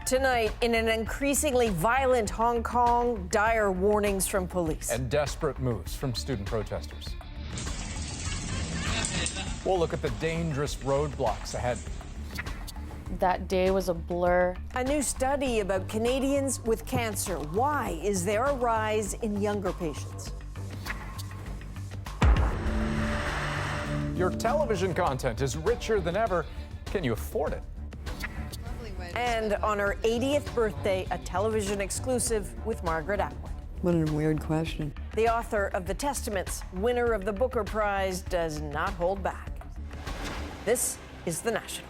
Tonight, in an increasingly violent Hong Kong, dire warnings from police. And desperate moves from student protesters. We'll look at the dangerous roadblocks ahead. That day was a blur. A new study about Canadians with cancer. Why is there a rise in younger patients? Your television content is richer than ever. Can you afford it? And on her 80th birthday, a television exclusive with Margaret Atwood. What a weird question. The author of The Testaments, winner of the Booker Prize, does not hold back. This is The National.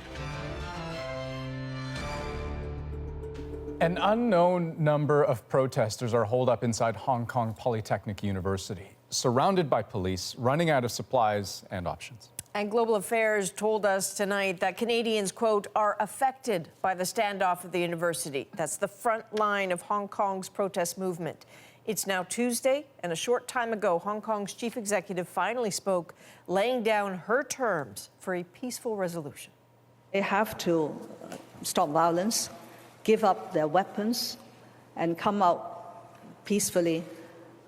An unknown number of protesters are holed up inside Hong Kong Polytechnic University, surrounded by police, running out of supplies and options. And Global Affairs told us tonight that Canadians, quote, are affected by the standoff at the university. That's the front line of Hong Kong's protest movement. It's now Tuesday, and a short time ago, Hong Kong's chief executive finally spoke, laying down her terms for a peaceful resolution. They have to stop violence, give up their weapons, and come out peacefully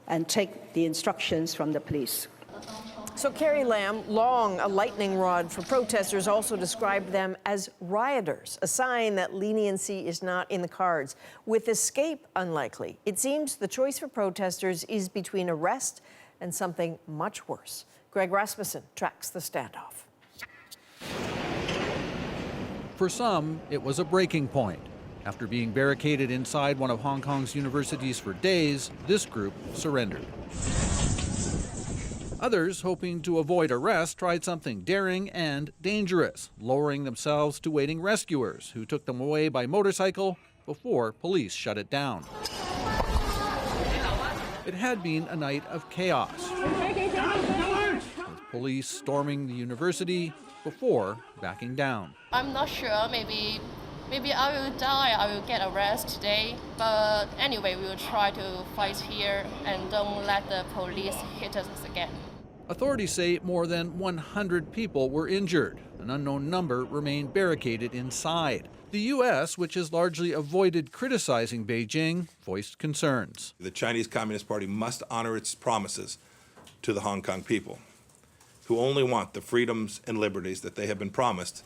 and take the instructions from the police. So Carrie Lam, long a lightning rod for protesters, also described them as rioters, a sign that leniency is not in the cards. With escape unlikely, it seems the choice for protesters is between arrest and something much worse. Greg Rasmussen tracks the standoff. For some, it was a breaking point. After being barricaded inside one of Hong Kong's universities for days, this group surrendered. Others, hoping to avoid arrest, tried something daring and dangerous, lowering themselves to waiting rescuers who took them away by motorcycle before police shut it down. It had been a night of chaos, with police storming the university before backing down. I'm not sure, maybe I will die, I will get arrested today. But anyway, we will try to fight here and don't let the police hit us again. Authorities say more than 100 people were injured. An unknown number remained barricaded inside. The U.S., which has largely avoided criticizing Beijing, voiced concerns. The Chinese Communist Party must honor its promises to the Hong Kong people, who only want the freedoms and liberties that they have been promised.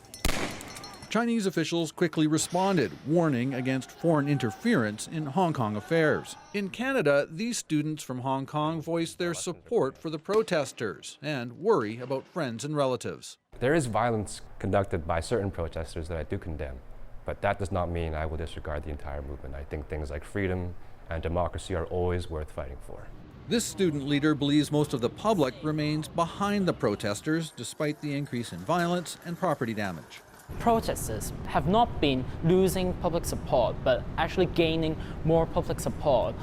Chinese officials quickly responded, warning against foreign interference in Hong Kong affairs. In Canada, these students from Hong Kong voiced their support for the protesters and worry about friends and relatives. There is violence conducted by certain protesters that I do condemn, but that does not mean I will disregard the entire movement. I think things like freedom and democracy are always worth fighting for. This student leader believes most of the public remains behind the protesters despite the increase in violence and property damage. Protesters have not been losing public support, but actually gaining more public support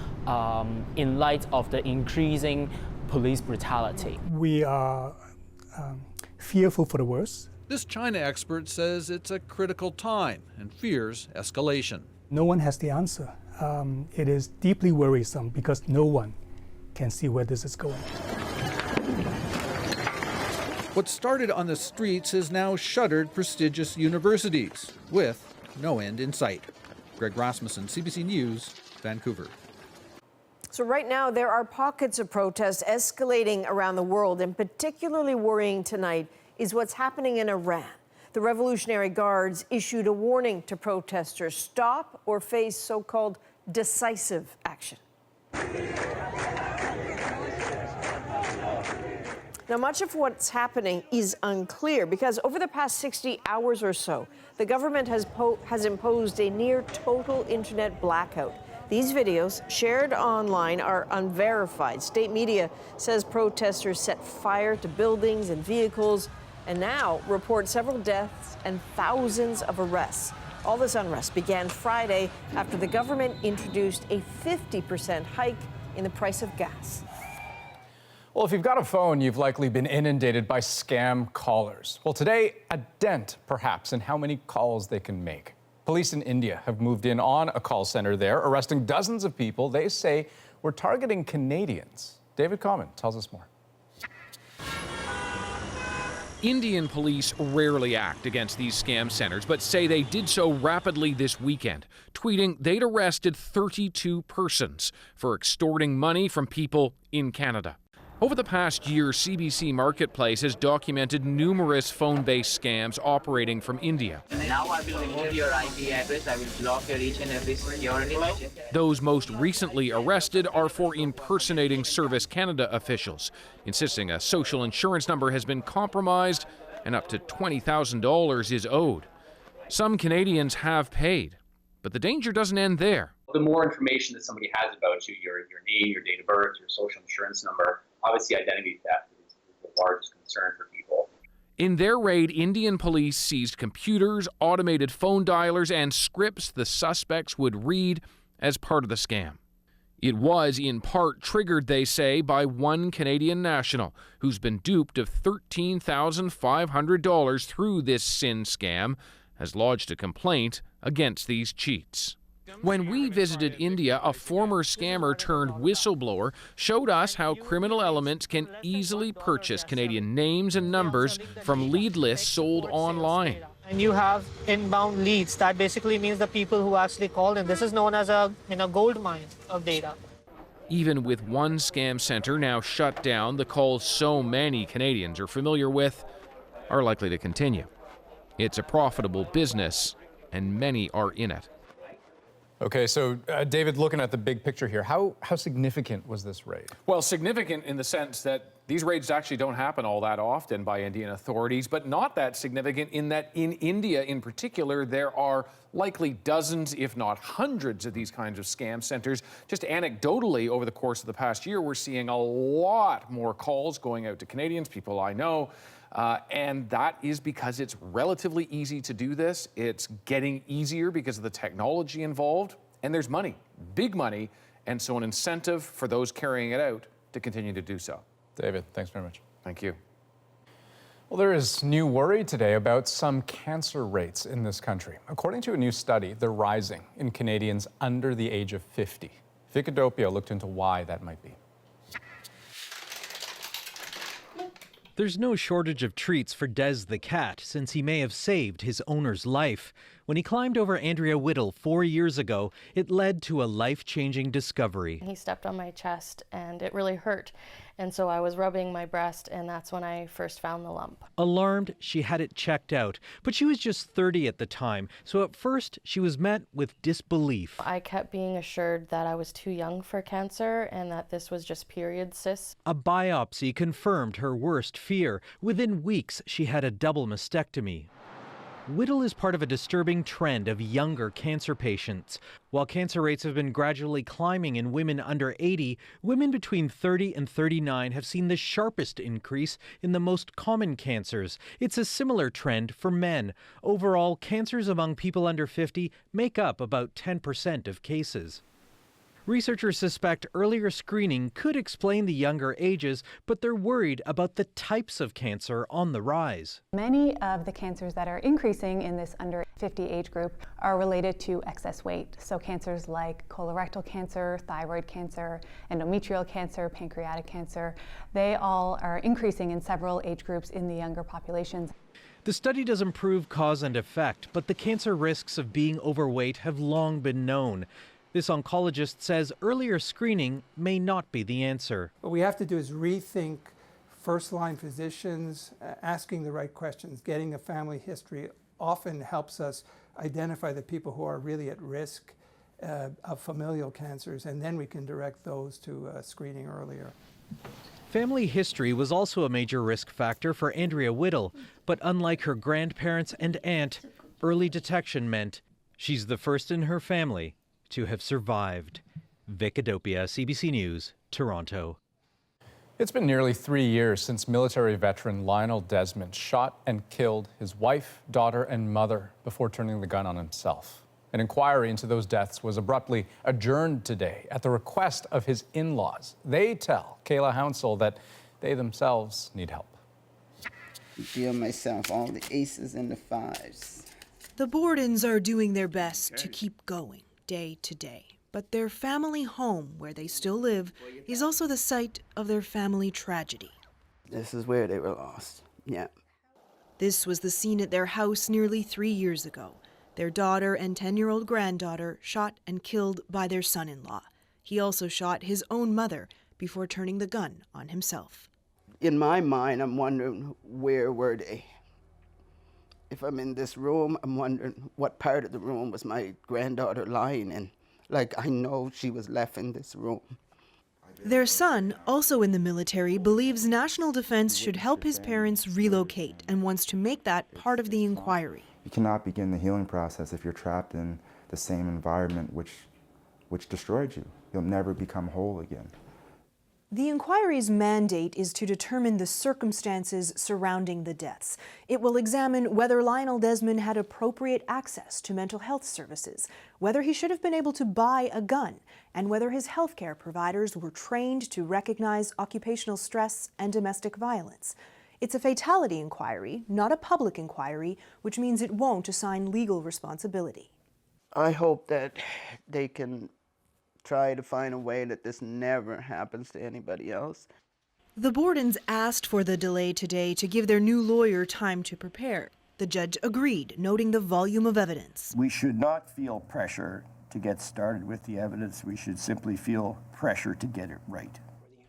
in light of the increasing police brutality. We are fearful for the worst. This China expert says it's a critical time and fears escalation. No one has the answer. It is deeply worrisome because no one can see where this is going. What started on the streets has now shuttered prestigious universities, with no end in sight. Greg Rasmussen, CBC News, Vancouver. So right now, there are pockets of protests escalating around the world, and particularly worrying tonight is what's happening in Iran. The Revolutionary Guards issued a warning to protesters: stop or face so-called decisive action. Now, much of what's happening is unclear because over the past 60 hours or so, the government has imposed a near total internet blackout. These videos shared online are unverified. State media says protesters set fire to buildings and vehicles and now report several deaths and thousands of arrests. All this unrest began Friday after the government introduced a 50% hike in the price of gas. Well, if you've got a phone, you've likely been inundated by scam callers. Well, today, a dent, perhaps, in how many calls they can make. Police in India have moved in on a call center there, arresting dozens of people they say were targeting Canadians. David Common tells us more. Indian police rarely act against these scam centers, but say they did so rapidly this weekend, tweeting they'd arrested 32 persons for extorting money from people in Canada. Over the past year, CBC Marketplace has documented numerous phone-based scams operating from India. Now I will remove your IP address. I will block your each and every security message. Those most recently arrested are for impersonating Service Canada officials, insisting a social insurance number has been compromised and up to $20,000 is owed. Some Canadians have paid, but the danger doesn't end there. The more information that somebody has about you, your name, your date of birth, your social insurance number, obviously identity theft is the largest concern for people. In their raid, Indian police seized computers, automated phone dialers, and scripts the suspects would read as part of the scam. It was in part triggered, they say, by one Canadian national who's been duped of $13,500 through this SIN scam, has lodged a complaint against these cheats. When we visited India, a former scammer turned whistleblower showed us how criminal elements can easily purchase Canadian names and numbers from lead lists sold online. And you have inbound leads. That basically means the people who actually called in. This is known as a gold mine of data. Even with one scam center now shut down, the calls so many Canadians are familiar with are likely to continue. It's a profitable business, and many are in it. Okay, so David, looking at the big picture here, how significant was this raid? Well, significant in the sense that these raids actually don't happen all that often by Indian authorities, but not that significant in that in India in particular, there are likely dozens, if not hundreds, of these kinds of scam centers. Just anecdotally, over the course of the past year, we're seeing a lot more calls going out to Canadians, people I know, and that is because it's relatively easy to do this. It's getting easier because of the technology involved, and there's money, big money, and so an incentive for those carrying it out to continue to do so. David, thanks very much. Thank you. Well, there is new worry today about some cancer rates in this country. According to a new study, they're rising in Canadians under the age of 50. Vicadopia looked into why that might be. There's no shortage of treats for Des the cat, since he may have saved his owner's life. When he climbed over Andrea Whittle 4 years ago, it led to a life-changing discovery. He stepped on my chest and it really hurt. And so I was rubbing my breast, and that's when I first found the lump. Alarmed, she had it checked out, but she was just 30 at the time, so at first she was met with disbelief. I kept being assured that I was too young for cancer and that this was just period cysts. A biopsy confirmed her worst fear. Within weeks, she had a double mastectomy. Whittle is part of a disturbing trend of younger cancer patients. While cancer rates have been gradually climbing in women under 80, women between 30 and 39 have seen the sharpest increase in the most common cancers. It's a similar trend for men. Overall, cancers among people under 50 make up about 10% of cases. Researchers suspect earlier screening could explain the younger ages, but they're worried about the types of cancer on the rise. Many of the cancers that are increasing in this under 50 age group are related to excess weight. So cancers like colorectal cancer, thyroid cancer, endometrial cancer, pancreatic cancer, they all are increasing in several age groups in the younger populations. The study doesn't prove cause and effect, but the cancer risks of being overweight have long been known. This oncologist says earlier screening may not be the answer. What we have to do is rethink first-line physicians, asking the right questions, getting a family history often helps us identify the people who are really at risk of familial cancers, and then we can direct those to screening earlier. Family history was also a major risk factor for Andrea Whittle, but unlike her grandparents and aunt, early detection meant she's the first in her family to have survived. Vicadopia, CBC News, Toronto. It's been nearly 3 years since military veteran Lionel Desmond shot and killed his wife, daughter, and mother before turning the gun on himself. An inquiry into those deaths was abruptly adjourned today at the request of his in-laws. They tell Kayla Hounsell that they themselves need help. Deal myself all the aces and the fives. The Bordens are doing their best to keep going day to day, but their family home, where they still live, is also the site of their family tragedy. This is where they were lost, yeah. This was the scene at their house nearly 3 years ago. Their daughter and 10-year-old granddaughter shot and killed by their son-in-law. He also shot his own mother before turning the gun on himself. In my mind, I'm wondering, where were they? If I'm in this room, I'm wondering what part of the room was my granddaughter lying in. Like, I know she was left in this room. Their son, also in the military, believes national defense should help his parents relocate and wants to make that part of the inquiry. You cannot begin the healing process if you're trapped in the same environment which destroyed you. You'll never become whole again. The inquiry's mandate is to determine the circumstances surrounding the deaths. It will examine whether Lionel Desmond had appropriate access to mental health services, whether he should have been able to buy a gun, and whether his healthcare providers were trained to recognize occupational stress and domestic violence. It's a fatality inquiry, not a public inquiry, which means it won't assign legal responsibility. I hope that they can try to find a way that this never happens to anybody else. The Bordens asked for the delay today to give their new lawyer time to prepare. The judge agreed, noting the volume of evidence. We should not feel pressure to get started with the evidence. We should simply feel pressure to get it right.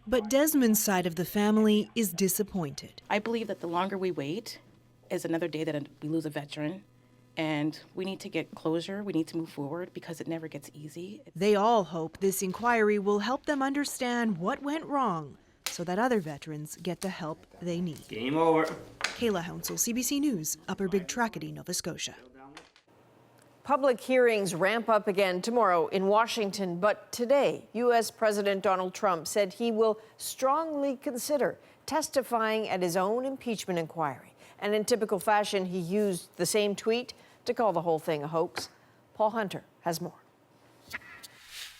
But Desmond's side of the family is disappointed. I believe that the longer we wait is another day that we lose a veteran. And we need to get closure. We need to move forward because it never gets easy. They all hope this inquiry will help them understand what went wrong so that other veterans get the help they need. Game over. Kayla Hounsell, CBC News, Upper Big Trackety, Nova Scotia. Public hearings ramp up again tomorrow in Washington, but today, U.S. President Donald Trump said he will strongly consider testifying at his own impeachment inquiry. And in typical fashion, he used the same tweet to call the whole thing a hoax. Paul Hunter has more.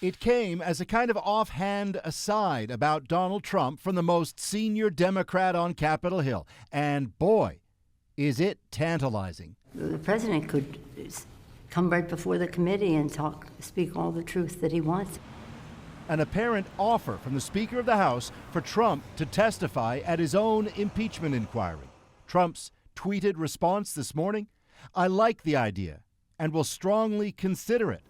It came as a kind of offhand aside about Donald Trump from the most senior Democrat on Capitol Hill. And boy, is it tantalizing. The president could come right before the committee and speak all the truth that he wants. An apparent offer from the Speaker of the House for Trump to testify at his own impeachment inquiry. Trump's tweeted response this morning: "I like the idea and will strongly consider it."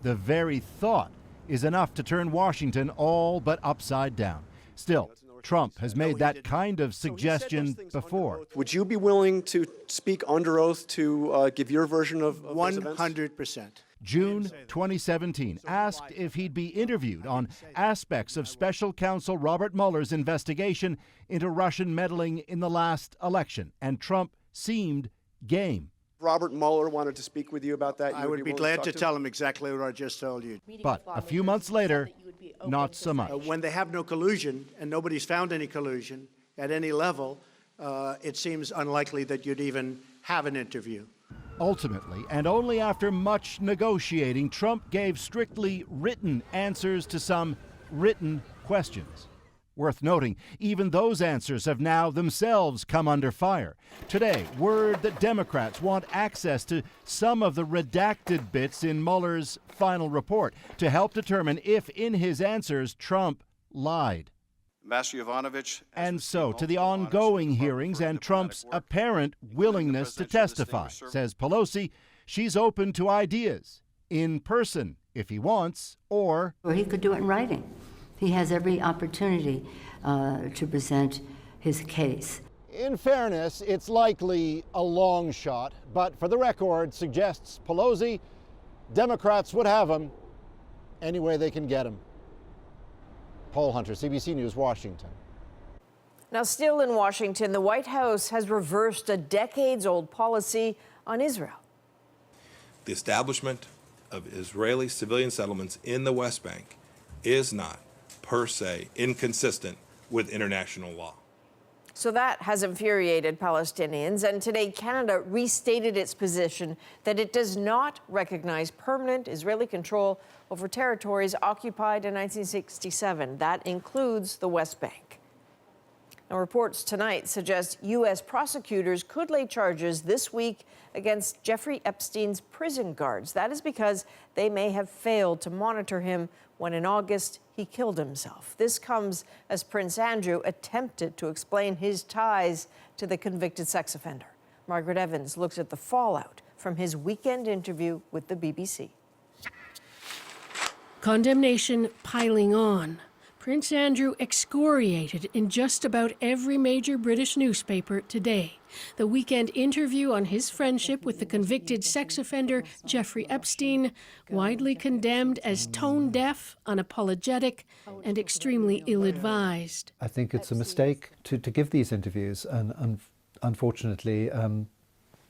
The very thought is enough to turn Washington all but upside down. Still, Trump has made that kind of suggestion before. Would you be willing to speak under oath to give your version of 100%. June 2017, asked if he'd be interviewed on aspects of Special Counsel Robert Mueller's investigation into Russian meddling in the last election, and Trump seemed game. Robert Mueller wanted to speak with you about that. I would be glad to tell him exactly what I just told you. But a few months later, not so much. When they have no collusion, and nobody's found any collusion at any level, it seems unlikely that you'd even have an interview. Ultimately, and only after much negotiating, Trump gave strictly written answers to some written questions. Worth noting, even those answers have now themselves come under fire. Today, word that Democrats want access to some of the redacted bits in Mueller's final report to help determine if, in his answers, Trump lied. Ambassador Yovanovitch. And so, to the ongoing hearings and Trump's apparent willingness to testify, says Pelosi, she's open to ideas, in person if he wants, or he could do it in writing. He has every opportunity to present his case. In fairness, it's likely a long shot, but for the record, suggests Pelosi, Democrats would have him any way they can get him. Paul Hunter, CBC News, Washington. Now, still in Washington, the White House has reversed a decades-old policy on Israel. The establishment of Israeli civilian settlements in the West Bank is not, per se, inconsistent with international law. So that has infuriated Palestinians, and today Canada restated its position that it does not recognize permanent Israeli control over territories occupied in 1967. That includes the West Bank. Now, reports tonight suggest U.S. prosecutors could lay charges this week against Jeffrey Epstein's prison guards. That is because they may have failed to monitor him when in August he killed himself. This comes as Prince Andrew attempted to explain his ties to the convicted sex offender. Margaret Evans looks at the fallout from his weekend interview with the BBC. Condemnation piling on. Prince Andrew excoriated in just about every major British newspaper today. The weekend interview on his friendship with the convicted sex offender Jeffrey Epstein, widely condemned as tone-deaf, unapologetic, and extremely ill-advised. I think it's a mistake to give these interviews, and unfortunately,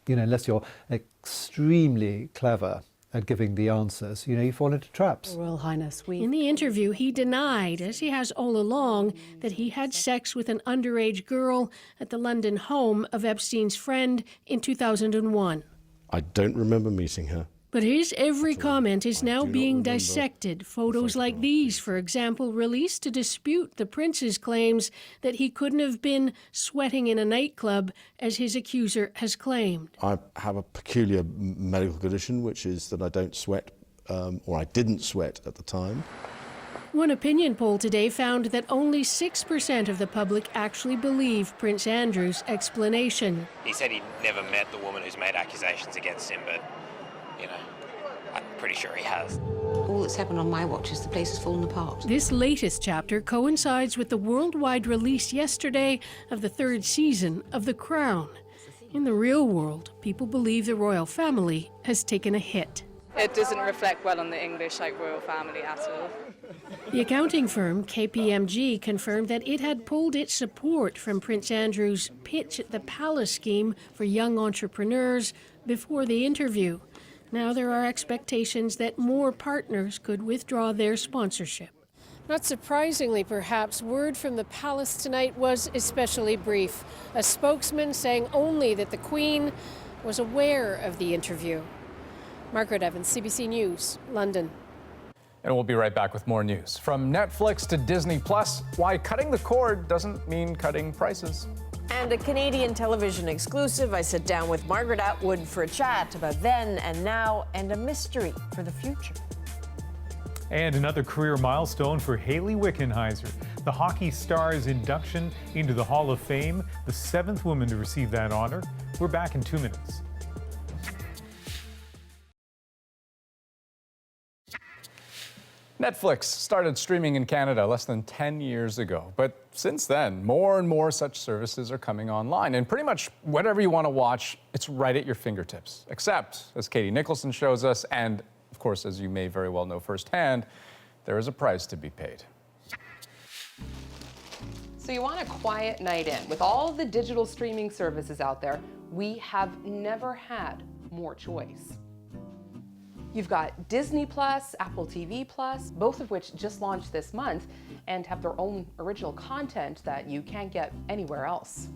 unless you're extremely clever at giving the answers, you fall into traps. Royal Highness, In the interview, he denied, as he has all along, that he had sex with an underage girl at the London home of Epstein's friend in 2001. I don't remember meeting her. But his every comment is now being dissected. Photos like these, for example, released to dispute the prince's claims that he couldn't have been sweating in a nightclub, as his accuser has claimed. I have a peculiar medical condition, which is that I don't sweat, or I didn't sweat at the time. One opinion poll today found that only 6% of the public actually believe Prince Andrew's explanation. He said he never met the woman who's made accusations against him, but I'm pretty sure he has. All that's happened on my watch is the place has fallen apart. This latest chapter coincides with the worldwide release yesterday of the third season of The Crown. In the real world, people believe the royal family has taken a hit. It doesn't reflect well on the English royal family at all. The accounting firm KPMG confirmed that it had pulled its support from Prince Andrew's Pitch at the Palace scheme for young entrepreneurs before the interview. Now there are expectations that more partners could withdraw their sponsorship. Not surprisingly, perhaps, word from the palace tonight was especially brief. A spokesman saying only that the Queen was aware of the interview. Margaret Evans, CBC News, London. And we'll be right back with more news. From Netflix to Disney Plus, why cutting the cord doesn't mean cutting prices. And a Canadian television exclusive. I sit down with Margaret Atwood for a chat about then and now and a mystery for the future. And another career milestone for Hayley Wickenheiser, the hockey star's induction into the Hall of Fame, the 7th woman to receive that honor. We're back in 2 minutes. Netflix started streaming in Canada less than 10 years ago. But since then, more and more such services are coming online. And pretty much whatever you want to watch, it's right at your fingertips. Except, as Katie Nicholson shows us, and of course, as you may very well know firsthand, there is a price to be paid. So you want a quiet night in. With all the digital streaming services out there, we have never had more choice. You've got Disney Plus, Apple TV Plus, both of which just launched this month and have their own original content that you can't get anywhere else.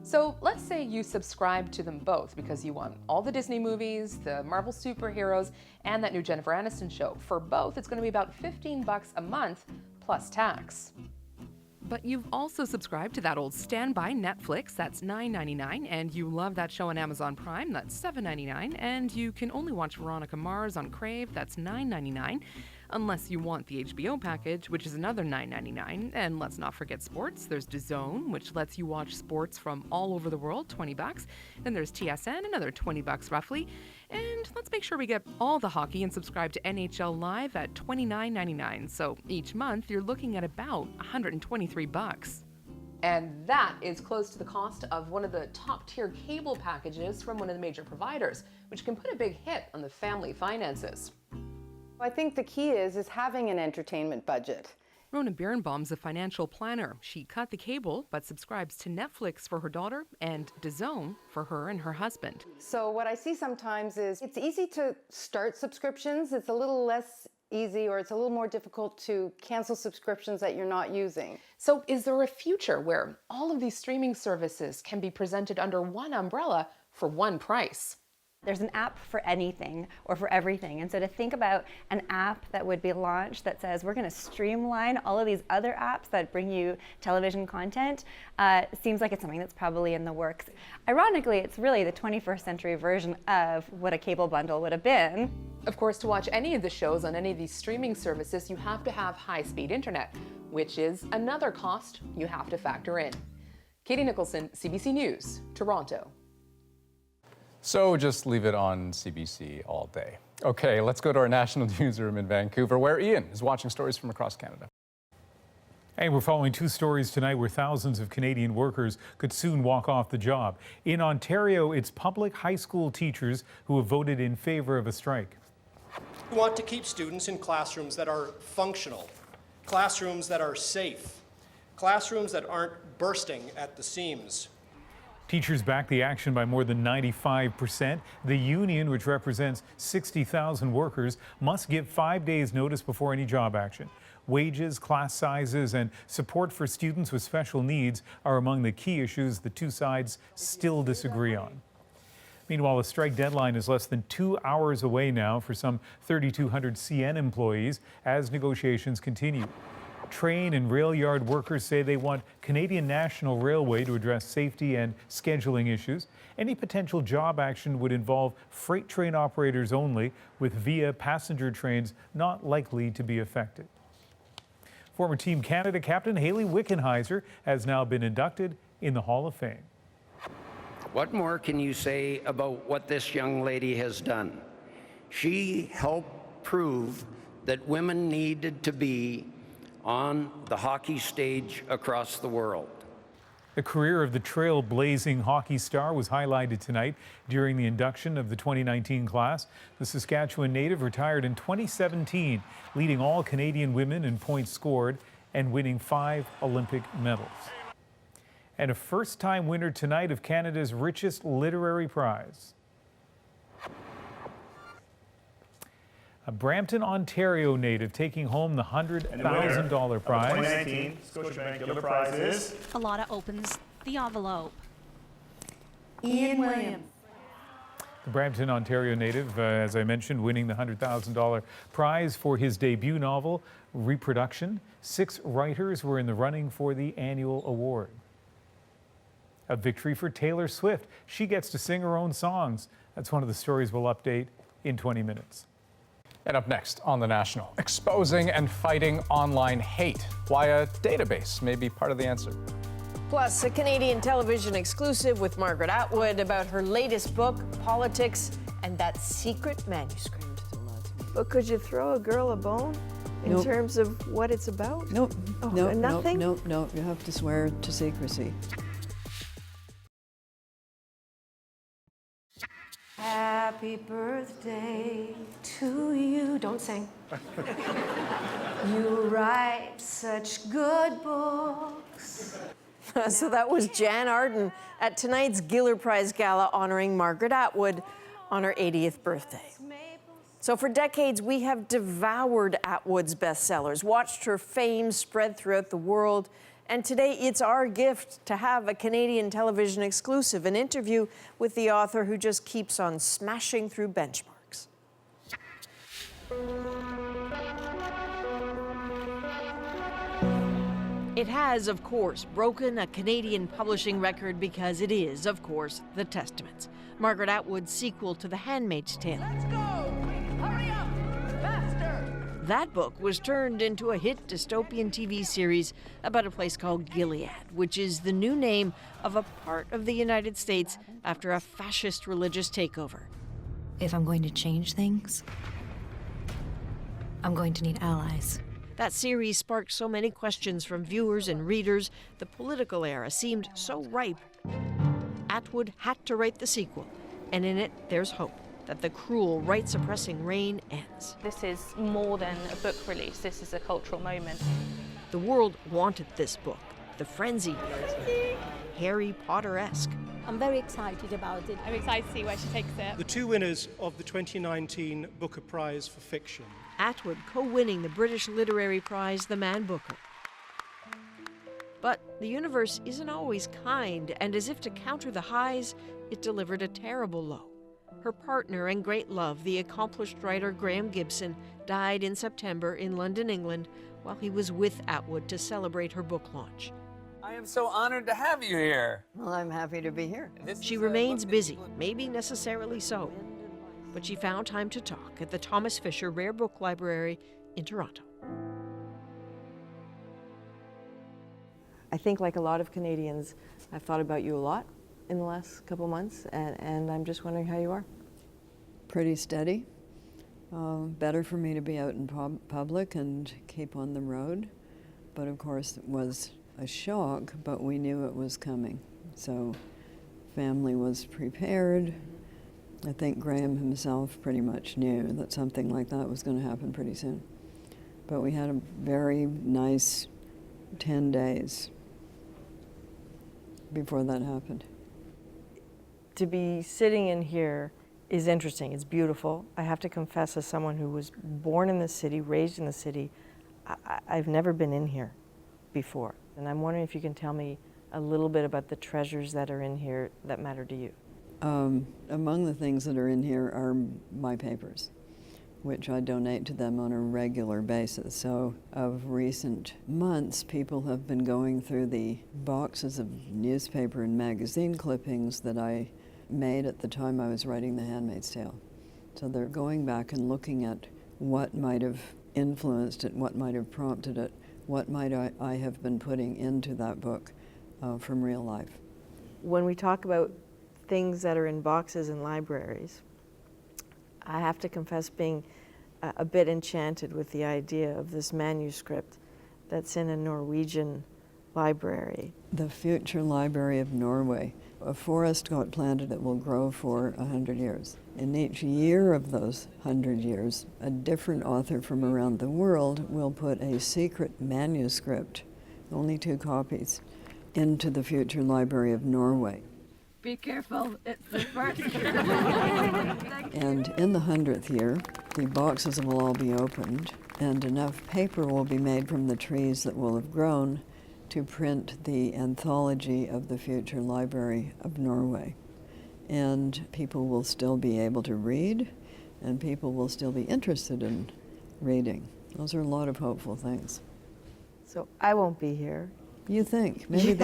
So let's say you subscribe to them both because you want all the Disney movies, the Marvel superheroes, and that new Jennifer Aniston show. For both, it's going to be about $15 a month plus tax. But you've also subscribed to that old standby Netflix, that's $9.99, and you love that show on Amazon Prime, that's $7.99, and you can only watch Veronica Mars on Crave, that's $9.99, unless you want the HBO package, which is another $9.99. And let's not forget sports. There's DAZN, which lets you watch sports from all over the world, $20. Then there's TSN, another $20 roughly. And let's make sure we get all the hockey and subscribe to NHL Live at $29.99. So each month you're looking at about $123. And that is close to the cost of one of the top-tier cable packages from one of the major providers, which can put a big hit on the family finances. I think the key is having an entertainment budget. Rona Birnbaum's a financial planner. She cut the cable, but subscribes to Netflix for her daughter and DAZN for her and her husband. So what I see sometimes is it's easy to start subscriptions. It's a little less easy, or it's a little more difficult to cancel subscriptions that you're not using. So is there a future where all of these streaming services can be presented under one umbrella for one price? There's an app for anything or for everything. And so to think about an app that would be launched that says we're going to streamline all of these other apps that bring you television content seems like it's something that's probably in the works. Ironically, it's really the 21st century version of what a cable bundle would have been. Of course, to watch any of the shows on any of these streaming services, you have to have high-speed internet, which is another cost you have to factor in. Katie Nicholson, CBC News, Toronto. So just leave it on CBC all day. Okay, let's go to our national newsroom in Vancouver, where Ian is watching stories from across Canada. And we're following two stories tonight where thousands of Canadian workers could soon walk off the job. In Ontario, it's public high school teachers who have voted in favor of a strike. We want to keep students in classrooms that are functional, classrooms that are safe, classrooms that aren't bursting at the seams. Teachers back the action by more than 95%. The union, which represents 60,000 workers, must give 5 days notice before any job action. Wages, class sizes, and support for students with special needs are among the key issues the two sides still disagree on. Meanwhile, the strike deadline is less than 2 hours away now for some 3,200 CN employees as negotiations continue. Train and rail yard workers say they want Canadian National Railway to address safety and scheduling issues. Any potential job action would involve freight train operators only, with via passenger trains not likely to be affected. Former Team Canada captain Hayley Wickenheiser has now been inducted in the Hall of Fame. What more can you say about what this young lady has done? She helped prove that women needed to be on the hockey stage across the world. The career of the trailblazing hockey star was highlighted tonight during the induction of the 2019 class. The Saskatchewan native retired in 2017, leading all Canadian women in points scored and winning 5 Olympic medals. And a first-time winner tonight of Canada's richest literary prize. A Brampton, Ontario native taking home the $100,000 prize. 2019 Scotiabank Giller Prize is Alana opens the envelope. Ian Williams. The Brampton, Ontario native, as I mentioned, winning the $100,000 prize for his debut novel, Reproduction. 6 writers were in the running for the annual award. A victory for Taylor Swift. She gets to sing her own songs. That's one of the stories we'll update in 20 minutes. And up next on The National, exposing and fighting online hate. Why a database may be part of the answer. Plus, a Canadian television exclusive with Margaret Atwood about her latest book, Politics, and that secret manuscript. But could you throw a girl a bone in terms of what it's about? Nope. Oh, Nope. nothing? Nope. You have to swear to secrecy. Happy birthday to you. Don't sing. You write such good books. So that was Jan Arden at tonight's Giller Prize Gala honoring Margaret Atwood on her 80th birthday. So for decades, we have devoured Atwood's bestsellers, watched her fame spread throughout the world, and today it's our gift to have a Canadian television exclusive, an interview with the author who just keeps on smashing through benchmarks. It has, of course, broken a Canadian publishing record because it is, of course, The Testaments, Margaret Atwood's sequel to The Handmaid's Tale. Let's go! Hurry up! Faster! That book was turned into a hit dystopian TV series about a place called Gilead, which is the new name of a part of the United States after a fascist religious takeover. If I'm going to change things, I'm going to need allies. That series sparked so many questions from viewers and readers. The political era seemed so ripe. Atwood had to write the sequel, and in it, there's hope that the cruel, right-suppressing reign ends. This is more than a book release. This is a cultural moment. The world wanted this book, the frenzy, Harry Potter-esque. I'm very excited about it. I'm excited to see where she takes it. The 2 winners of the 2019 Booker Prize for Fiction. Atwood co-winning the British Literary Prize, The Man Booker. But the universe isn't always kind, and as if to counter the highs, it delivered a terrible low. Her partner and great love, the accomplished writer Graham Gibson, died in September in London, England, while he was with Atwood to celebrate her book launch. I am so honored to have you here. Well, I'm happy to be here. She remains busy, maybe necessarily so, but she found time to talk at the Thomas Fisher Rare Book Library in Toronto. I think, like a lot of Canadians, I've thought about you a lot in the last couple months, and I'm just wondering how you are. Pretty steady. Better for me to be out in public and keep on the road. But of course, it was a shock, but we knew it was coming. So family was prepared. I think Graham himself pretty much knew that something like that was going to happen pretty soon. But we had a very nice 10 days before that happened. To be sitting in here is interesting. It's beautiful. I have to confess, as someone who was born in the city, raised in the city, I've never been in here before. And I'm wondering if you can tell me a little bit about the treasures that are in here that matter to you. Among the things that are in here are my papers, which I donate to them on a regular basis. So of recent months, people have been going through the boxes of newspaper and magazine clippings that I made at the time I was writing The Handmaid's Tale. So they're going back and looking at what might have influenced it, what might have prompted it, what might I have been putting into that book from real life. When we talk about things that are in boxes in libraries, I have to confess being a bit enchanted with the idea of this manuscript that's in a Norwegian library. The future library of Norway. A forest got planted that will grow for 100 years. In each year of those 100 years, a different author from around the world will put a secret manuscript, only 2 copies, into the future library of Norway. Be careful, it's the first. And in the 100th year, the boxes will all be opened, and enough paper will be made from the trees that will have grown to print the anthology of the future library of Norway. And people will still be able to read, and people will still be interested in reading. Those are a lot of hopeful things. So I won't be here. You think? Maybe,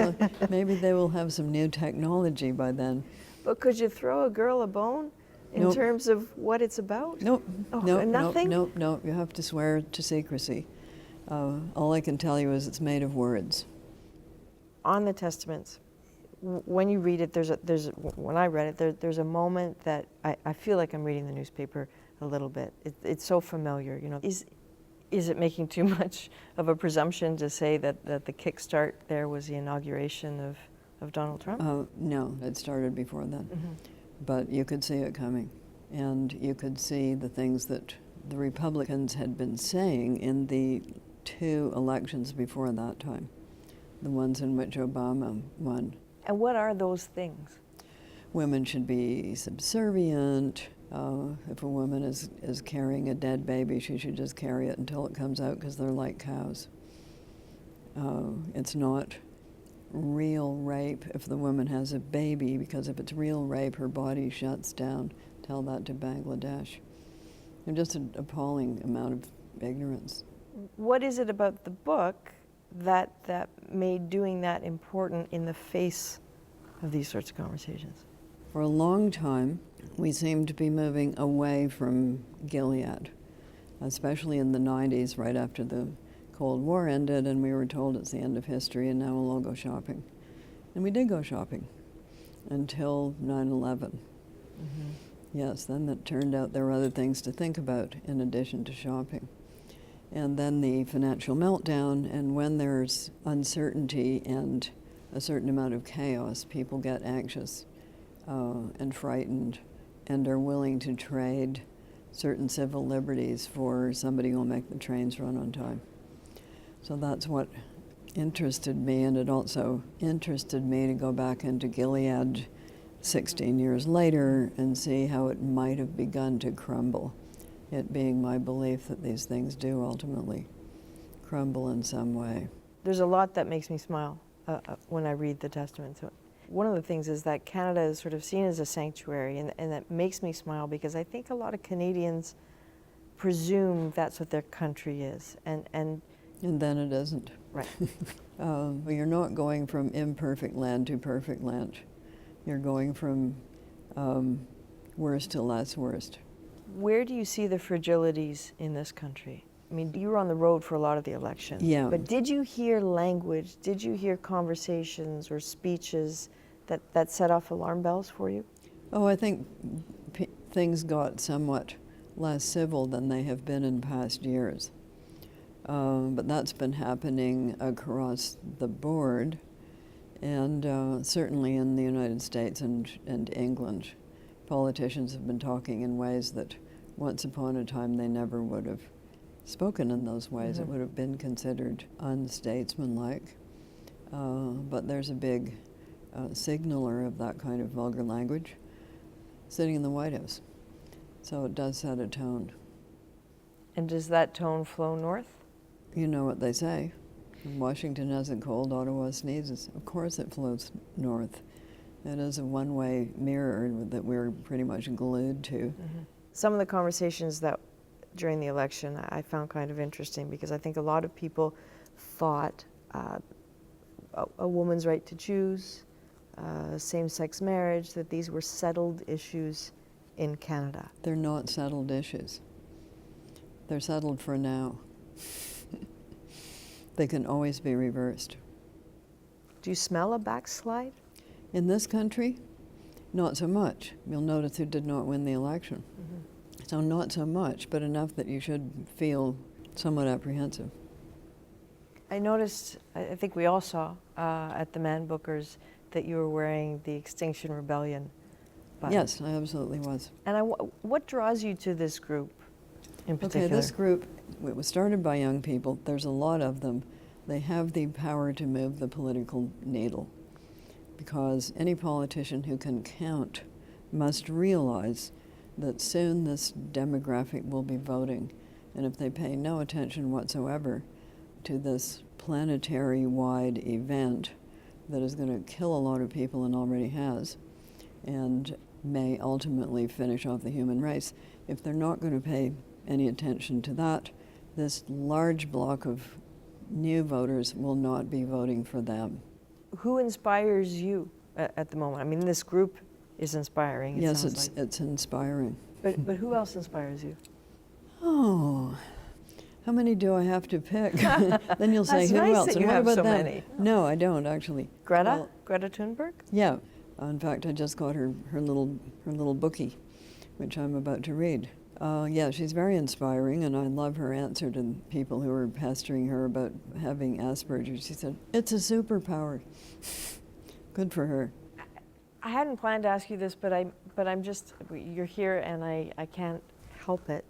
maybe they will have some new technology by then. But could you throw a girl a bone in terms of what it's about? Nope. Oh, Nope. nothing? Nope. You have to swear to secrecy. All I can tell you is it's made of words. On the Testaments, when you read it, when I read it, there's a moment that I feel like I'm reading the newspaper a little bit. It's so familiar, you know. Is it making too much of a presumption to say that the kickstart there was the inauguration of Donald Trump? No, it started before then. Mm-hmm. But you could see it coming. And you could see the things that the Republicans had been saying in the 2 elections before that time, the ones in which Obama won. And what are those things? Women should be subservient. If a woman is carrying a dead baby, she should just carry it until it comes out because they're like cows. It's not real rape if the woman has a baby, because if it's real rape, her body shuts down. Tell that to Bangladesh. There's just an appalling amount of ignorance. What is it about the book that made doing that important in the face of these sorts of conversations? For a long time, we seemed to be moving away from Gilead, especially in the 90s, right after the Cold War ended, and we were told it's the end of history, and now we'll all go shopping. And we did go shopping until 9/11. Mm-hmm. Yes, then it turned out there were other things to think about in addition to shopping. And then the financial meltdown, and when there's uncertainty and a certain amount of chaos, people get anxious and frightened and are willing to trade certain civil liberties for somebody who will make the trains run on time. So that's what interested me, and it also interested me to go back into Gilead 16 years later and see how it might have begun to crumble, it being my belief that these things do ultimately crumble in some way. There's a lot that makes me smile when I read the Testament. So One of the things is that Canada is sort of seen as a sanctuary, and that makes me smile because I think a lot of Canadians presume that's what their country is, and then it isn't. Right. You're not going from imperfect land to perfect land. You're going from worst to less worst. Where do you see the fragilities in this country? I mean, you were on the road for a lot of the election. Yeah. But did you hear language, did you hear conversations or speeches that set off alarm bells for you? Oh, I think things got somewhat less civil than they have been in past years. But that's been happening across the board, and certainly in the United States and England. Politicians have been talking in ways that once upon a time they never would have spoken in those ways. It would have been considered unstatesmanlike. But there's a big signaler of that kind of vulgar language sitting in the White House. So it does set a tone. And does that tone flow north? You know what they say. Washington has a cold, Ottawa sneezes. Of course it flows north. It is a one-way mirror that we're pretty much glued to. Some of the conversations that during the election I found kind of interesting, because I think a lot of people thought a woman's right to choose, same-sex marriage, that these were settled issues in Canada. They're not settled issues. They're settled for now. They can always be reversed. Do you smell a backslide? In this country, not so much. You'll notice who did not win the election. So not so much, but enough that you should feel somewhat apprehensive. I noticed, I think we all saw at the Man Bookers that you were wearing the Extinction Rebellion button. Yes, I absolutely was. And what draws you to this group in particular? Okay, this group, it was started by young people. There's a lot of them. They have the power to move the political needle, because any politician who can count must realize that soon this demographic will be voting, and if they pay no attention whatsoever to this planetary-wide event that is going to kill a lot of people and already has, and may ultimately finish off the human race, if they're not going to pay any attention to that, this large block of new voters will not be voting for them. Who inspires you at the moment? I mean, this group is inspiring. Yes, it's inspiring. But who else inspires you? Oh, how many do I have to pick? Then you'll say, That's who nice else? that And you what have about so them? many. No, I don't actually. Greta? Well, Greta Thunberg? yeah. In fact, I just got her little bookie, which I'm about to read. Yeah, she's very inspiring, and I love her answer to people who are pestering her about having Asperger's. She said, "It's a superpower." Good for her. I hadn't planned to ask you this, but I'm just, you're here and I can't help it.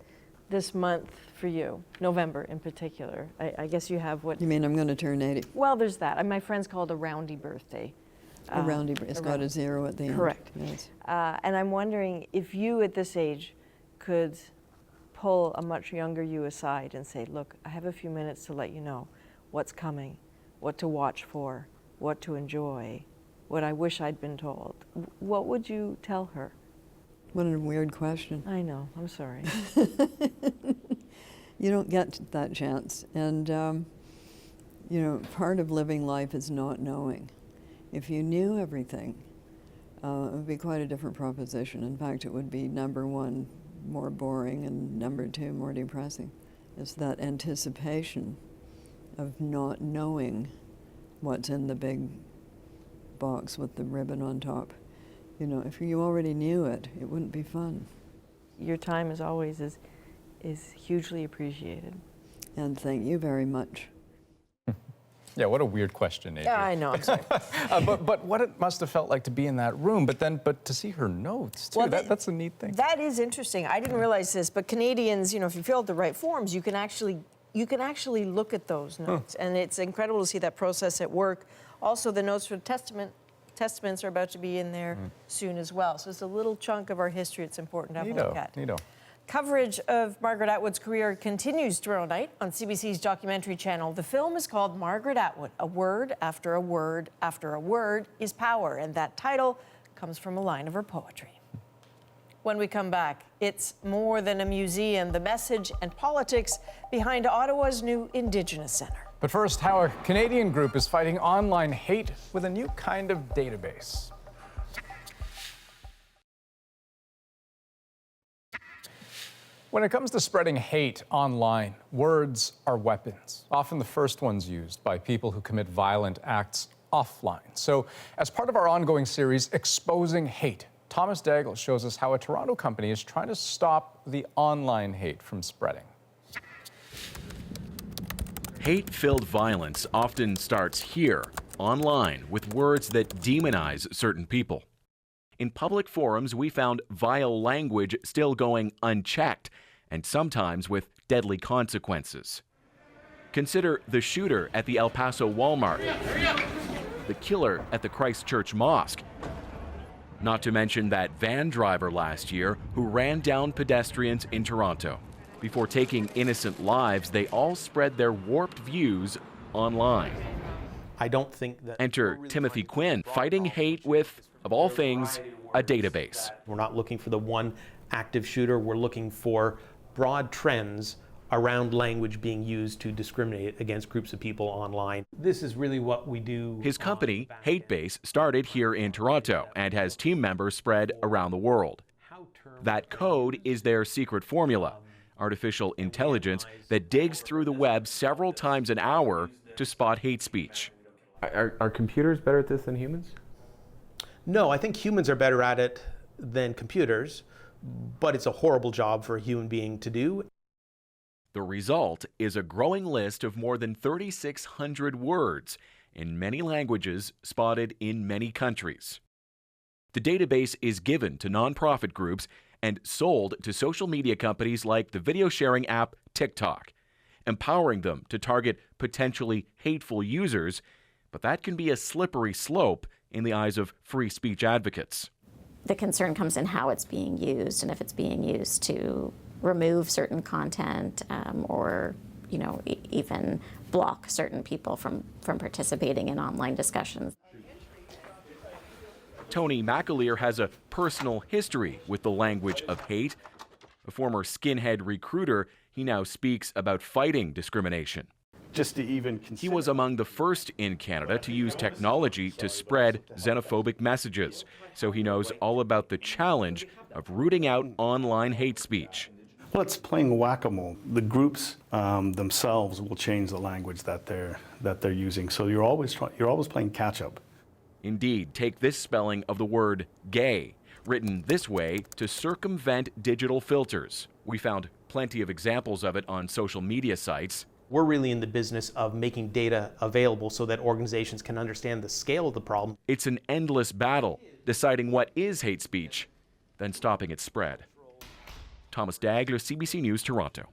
This month for you, November in particular, I guess you have what? You mean I'm going to turn 80? Well, there's that. My friends call it a roundy birthday. A roundy, it's got a 0 at the end. Correct. Yes. And I'm wondering if you at this age could pull a much younger you aside and say, look, I have a few minutes to let you know what's coming, what to watch for, what to enjoy, what I wish I'd been told. What would you tell her? What a weird question. I know, I'm sorry. You don't get that chance. And, you know, part of living life is not knowing. If you knew everything, it would be quite a different proposition. In fact, it would be number one, more boring, and number two, more depressing. It's that anticipation of not knowing what's in the big box with the ribbon on top. You know, if you already knew it, it wouldn't be fun. Your time, as always, is hugely appreciated. And thank you very much. Yeah, what a weird question, Adrian. Yeah, I know, I'm sorry. But what it must have felt like to be in that room, but to see her notes, too, Well, that's a neat thing. That is interesting. I didn't realize this, but Canadians, you know, if you fill out the right forms, you can actually look at those notes. And it's incredible to see that process at work. Also, the notes for testaments are about to be in there soon as well. So it's a little chunk of our history it's important to have a look at. Neato. Coverage of Margaret Atwood's career continues tomorrow night on CBC's documentary channel. The film is called Margaret Atwood, A Word After a Word After a Word is Power, and that title comes from a line of her poetry. When we come back, it's more than a museum, the message and politics behind Ottawa's new Indigenous Centre. But first, how a Canadian group is fighting online hate with a new kind of database. When it comes to spreading hate online, words are weapons, often the first ones used by people who commit violent acts offline. So, as part of our ongoing series, Exposing Hate, Thomas Daigle shows us how a Toronto company is trying to stop the online hate from spreading. Hate-filled violence often starts here, online, with words that demonize certain people. In public forums, we found vile language still going unchecked, and sometimes with deadly consequences. Consider the shooter at the El Paso Walmart, the killer at the Christchurch Mosque, not to mention that van driver last year who ran down pedestrians in Toronto. Before taking innocent lives, they all spread their warped views online. I don't think that... Enter Timothy Quinn, fighting hate with, of all things, a database. We're not looking for the one active shooter. We're looking for broad trends around language being used to discriminate against groups of people online. This is really what we do. His company, HateBase, started here in Toronto and has team members spread around the world. That code is their secret formula, artificial intelligence that digs through the web several times an hour to spot hate speech. Are computers better at this than humans? No, I think humans are better at it than computers, but it's a horrible job for a human being to do. The result is a growing list of more than 3,600 words in many languages spotted in many countries. The database is given to nonprofit groups and sold to social media companies like the video sharing app TikTok, empowering them to target potentially hateful users, but that can be a slippery slope in the eyes of free speech advocates. The concern comes in how it's being used, and if it's being used to remove certain content or, even block certain people from participating in online discussions. Tony McAleer has a personal history with the language of hate. A former skinhead recruiter, he now speaks about fighting discrimination. Just to even He was among the first in Canada to use technology to spread xenophobic messages, so he knows all about the challenge of rooting out online hate speech. Well, it's playing whack-a-mole. The groups themselves will change the language that they're using, so you're always playing catch-up. Indeed, take this spelling of the word gay, written this way to circumvent digital filters. We found plenty of examples of it on social media sites. We're really in the business of making data available so that organizations can understand the scale of the problem. It's an endless battle, deciding what is hate speech, then stopping its spread. Thomas Daigle, CBC News, Toronto.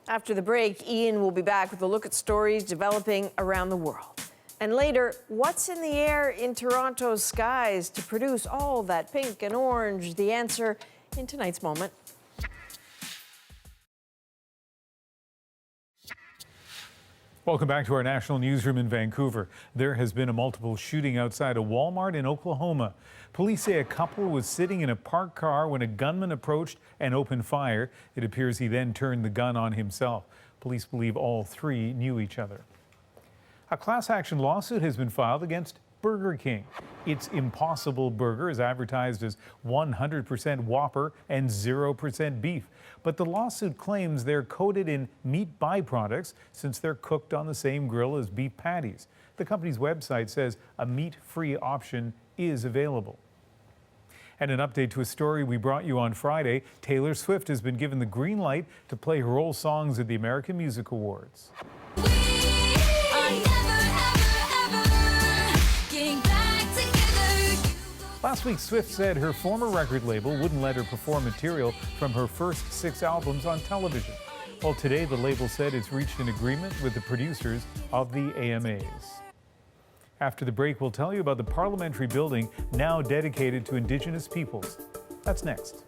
After the break, Ian will be back with a look at stories developing around the world. And later, what's in the air in Toronto's skies to produce all that pink and orange? The answer in tonight's moment. Welcome back to our national newsroom in Vancouver. There has been a multiple shooting outside a Walmart in Oklahoma. Police say a couple was sitting in a parked car when a gunman approached and opened fire. It appears he then turned the gun on himself. Police believe all three knew each other. A class action lawsuit has been filed against Burger King. Its Impossible Burger is advertised as 100% Whopper and 0% beef. But the lawsuit claims they're coated in meat byproducts since they're cooked on the same grill as beef patties. The company's website says a meat-free option is available. And an update to a story we brought you on Friday. Taylor Swift has been given the green light to play her old songs at the American Music Awards. Last week, Swift said her former record label wouldn't let her perform material from her first 6 albums on television. Well, today the label said it's reached an agreement with the producers of the AMAs. After the break, we'll tell you about the parliamentary building now dedicated to Indigenous peoples. That's next.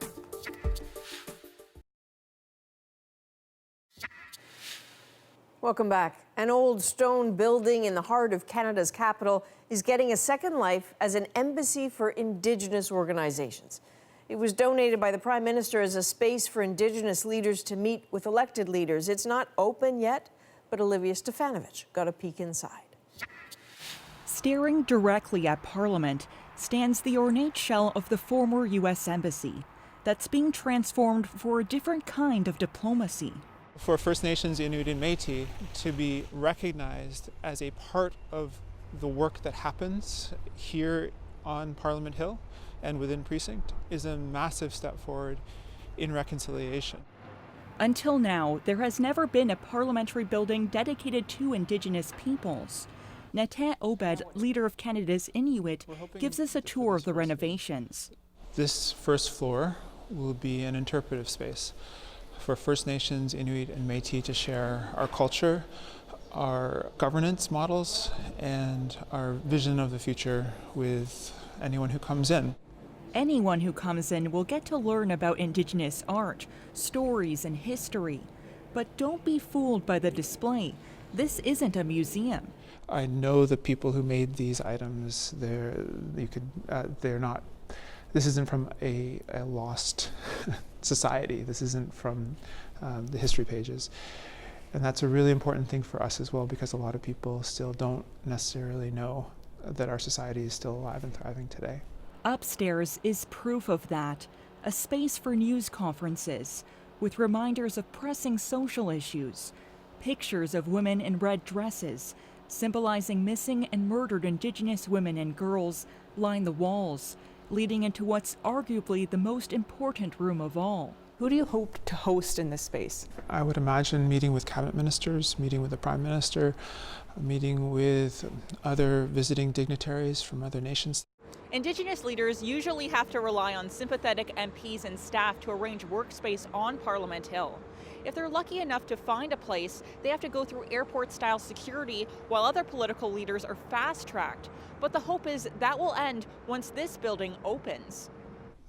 Welcome back. An old stone building in the heart of Canada's capital is getting a second life as an embassy for Indigenous organizations. It was donated by the Prime Minister as a space for Indigenous leaders to meet with elected leaders. It's not open yet, but Olivia Stefanovich got a peek inside. Staring directly at Parliament stands the ornate shell of the former U.S. Embassy that's being transformed for a different kind of diplomacy. For First Nations, Inuit and Métis to be recognized as a part of the work that happens here on Parliament Hill and within Precinct is a massive step forward in reconciliation. Until now, there has never been a parliamentary building dedicated to Indigenous peoples. Natin Obed, leader of Canada's Inuit, gives us a tour of the renovations. This first floor will be an interpretive space for First Nations, Inuit and Métis to share our culture, our governance models, and our vision of the future with anyone who comes in. Anyone who comes in will get to learn about Indigenous art, stories, and history. But don't be fooled by the display. This isn't a museum. I know the people who made these items. They're not. This isn't from a lost society. This isn't from the history pages. And that's a really important thing for us as well, because a lot of people still don't necessarily know that our society is still alive and thriving today. Upstairs is proof of that, a space for news conferences with reminders of pressing social issues, pictures of women in red dresses symbolizing missing and murdered Indigenous women and girls line the walls, leading into what's arguably the most important room of all. Who do you hope to host in this space? I would imagine meeting with cabinet ministers, meeting with the Prime Minister, meeting with other visiting dignitaries from other nations. Indigenous leaders usually have to rely on sympathetic MPs and staff to arrange workspace on Parliament Hill. If they're lucky enough to find a place, they have to go through airport-style security while other political leaders are fast-tracked. But the hope is that will end once this building opens.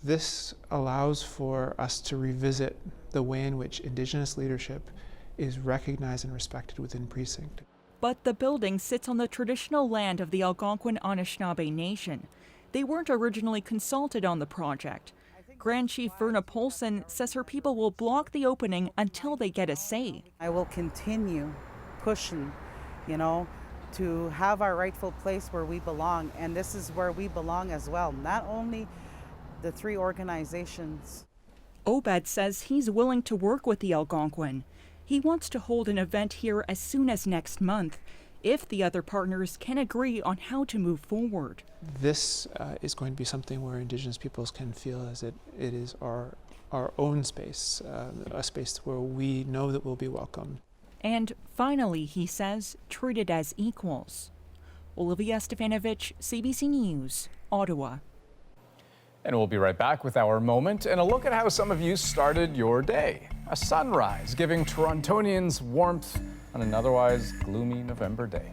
This allows for us to revisit the way in which Indigenous leadership is recognized and respected within Precinct. But the building sits on the traditional land of the Algonquin Anishinaabe Nation. They weren't originally consulted on the project. Grand Chief Verna Polson says her people will block the opening until they get a say. I will continue pushing, to have our rightful place where we belong, and this is where we belong as well, not only the three organizations. Obed says he's willing to work with the Algonquin. He wants to hold an event here as soon as next month, if the other partners can agree on how to move forward. This is going to be something where Indigenous peoples can feel as it is our own space, a space where we know that we'll be welcome. And finally, he says, treated as equals. Olivia Stefanovich, CBC News, Ottawa. And we'll be right back with our moment and a look at how some of you started your day. A sunrise giving Torontonians warmth on an otherwise gloomy November day.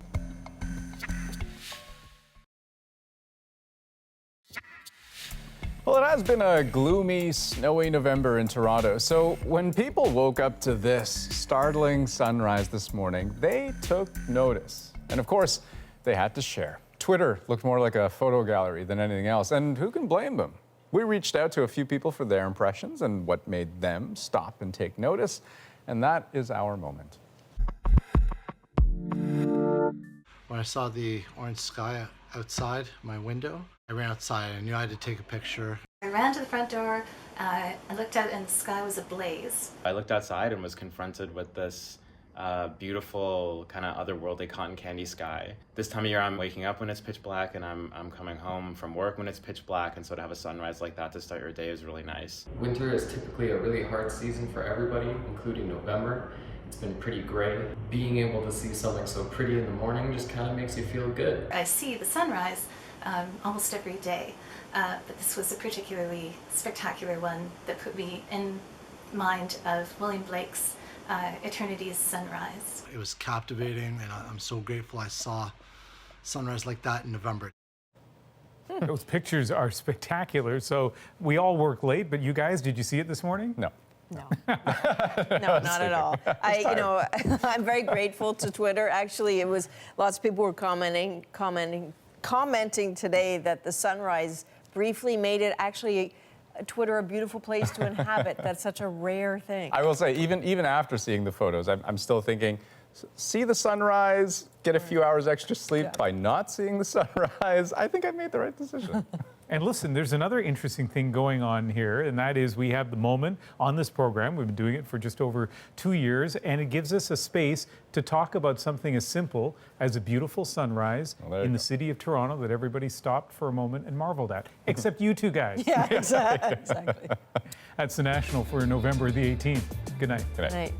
Well, it has been a gloomy, snowy November in Toronto, so when people woke up to this startling sunrise this morning, they took notice. And of course, they had to share. Twitter looked more like a photo gallery than anything else, and who can blame them? We reached out to a few people for their impressions and what made them stop and take notice, and that is our moment. When I saw the orange sky outside my window, I ran outside. I knew I had to take a picture. I ran to the front door, I looked out and the sky was ablaze. I looked outside and was confronted with this beautiful kind of otherworldly cotton candy sky. This time of year I'm waking up when it's pitch black and I'm coming home from work when it's pitch black, and so to have a sunrise like that to start your day is really nice. Winter is typically a really hard season for everybody, including November. It's been pretty gray. Being able to see something so pretty in the morning just kind of makes you feel good. I see the sunrise almost every day, but this was a particularly spectacular one that put me in mind of William Blake's Eternity's Sunrise. It was captivating, and I'm so grateful I saw sunrise like that in November. Those pictures are spectacular. So we all work late, but you guys, did you see it this morning? No. No, not at all. I'm very grateful to Twitter. Actually, it was lots of people were commenting today that the sunrise briefly made it actually Twitter a beautiful place to inhabit. That's such a rare thing. I will say, even after seeing the photos, I'm still thinking, see the sunrise, get a few hours extra sleep by not seeing the sunrise. I think I made the right decision. And listen, there's another interesting thing going on here, and that is we have the moment on this program. We've been doing it for just over 2 years, and it gives us a space to talk about something as simple as a beautiful sunrise in the city of Toronto that everybody stopped for a moment and marveled at, except you two guys. Yeah, exactly. That's the National for November the 18th. Good night. Good night.